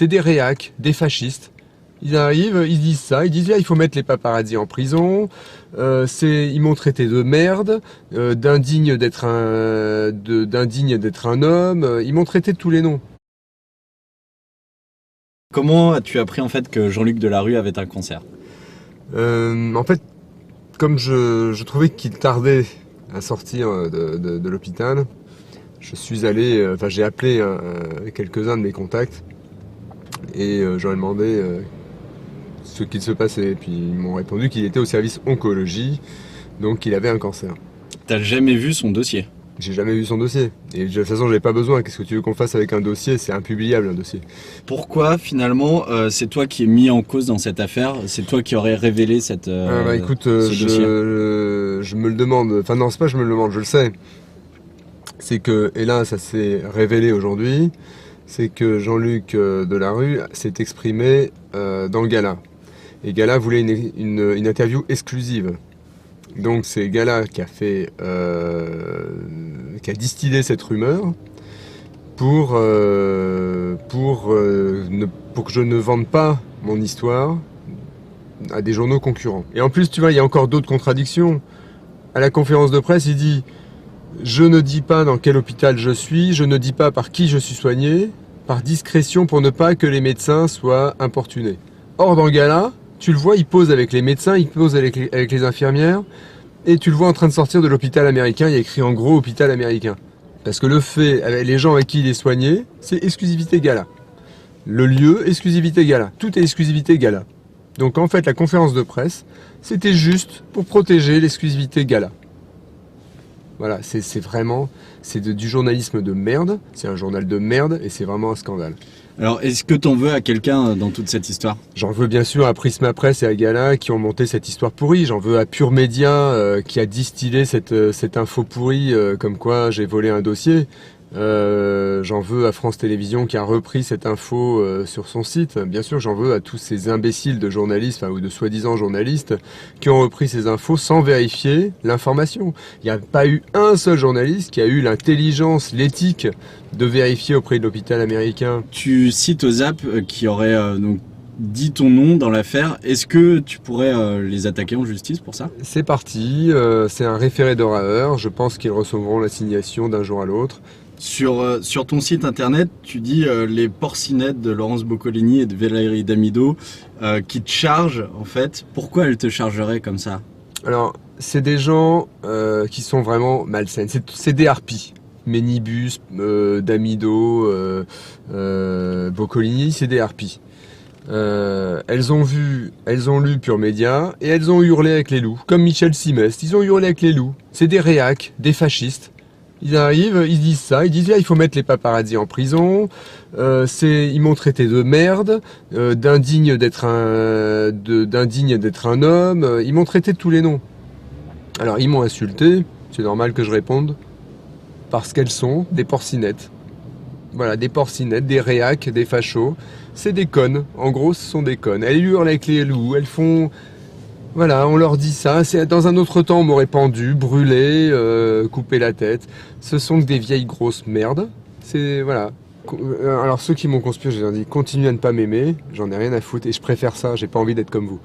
c'est des réacs, des fascistes. Ils arrivent, ils disent ça, ils disent là il faut mettre les paparazzis en prison, ils m'ont traité de merde, d'indigne d'être un homme, ils m'ont traité de tous les noms. Comment as-tu appris en fait que Jean-Luc Delarue avait un cancer? En fait, comme je trouvais qu'il tardait à sortir de l'hôpital, je suis allé, j'ai appelé quelques-uns de mes contacts et j'en ai demandé ce qu'il se passait. Puis ils m'ont répondu qu'il était au service oncologie, donc qu'il avait un cancer. T'as jamais vu son dossier? J'ai jamais vu son dossier. Et de toute façon, j'avais pas besoin. Qu'est-ce que tu veux qu'on fasse avec un dossier? C'est impubliable, un dossier. Pourquoi finalement c'est toi qui es mis en cause dans cette affaire? C'est toi qui aurais révélé ce dossier? Je me le demande. Enfin non, c'est pas je me le demande, je le sais. C'est que, et là ça s'est révélé aujourd'hui, c'est que Jean-Luc Delarue s'est exprimé dans le gala. Et Gala voulait une interview exclusive. Donc c'est Gala qui a distillé cette rumeur pour que je ne vende pas mon histoire à des journaux concurrents. Et en plus, tu vois, il y a encore d'autres contradictions. À la conférence de presse, il dit « Je ne dis pas dans quel hôpital je suis, je ne dis pas par qui je suis soigné, par discrétion pour ne pas que les médecins soient importunés. » Or, dans le Gala, tu le vois, il pose avec les médecins, il pose avec les infirmières, et tu le vois en train de sortir de l'hôpital américain, il y a écrit en gros hôpital américain. Parce que le fait, avec les gens avec qui il est soigné, c'est exclusivité Gala. Le lieu, exclusivité Gala. Tout est exclusivité Gala. Donc en fait, la conférence de presse, c'était juste pour protéger l'exclusivité Gala. Voilà, c'est vraiment, du journalisme de merde, c'est un journal de merde, et c'est vraiment un scandale. Alors, est-ce que t'en veux à quelqu'un dans toute cette histoire? J'en veux bien sûr à Prisma Presse et à Gala qui ont monté cette histoire pourrie. J'en veux à Pure Média qui a distillé cette info pourrie comme quoi j'ai volé un dossier. J'en veux à France Télévisions qui a repris cette info sur son site. Bien sûr, j'en veux à tous ces imbéciles de journalistes, ou de soi-disant journalistes, qui ont repris ces infos sans vérifier l'information. Il n'y a pas eu un seul journaliste qui a eu l'intelligence, l'éthique de vérifier auprès de l'hôpital américain. Tu cites OSAP qui aurait donc dit ton nom dans l'affaire. Est-ce que tu pourrais les attaquer en justice pour ça? C'est parti, c'est un référé d'horreur. Je pense qu'ils recevront l'assignation d'un jour à l'autre. Sur ton site internet, tu dis les porcinettes de Laurence Boccolini et de Valérie Damido qui te chargent en fait. Pourquoi elles te chargeraient comme ça? Alors, c'est des gens qui sont vraiment malsaines. C'est des harpies. Ménibus, Damido, Boccolini, c'est des harpies. Elles ont lu Pure Média et elles ont hurlé avec les loups. Comme Michel Simest, ils ont hurlé avec les loups. C'est des réacs, des fascistes. Ils arrivent, ils disent ça, ils disent là il faut mettre les paparazzis en prison, ils m'ont traité de merde, d'indigne d'être un homme, ils m'ont traité de tous les noms. Alors ils m'ont insulté, c'est normal que je réponde, parce qu'elles sont des porcinettes. Voilà, des porcinettes, des réacs, des fachos, c'est des connes, en gros ce sont des connes. Elles hurlent avec les loups, elles font... Voilà, on leur dit ça. Dans un autre temps, on m'aurait pendu, brûlé, coupé la tête. Ce sont que des vieilles grosses merdes. C'est voilà. Alors ceux qui m'ont conspiré, je leur dis continuez à ne pas m'aimer. J'en ai rien à foutre et je préfère ça. J'ai pas envie d'être comme vous.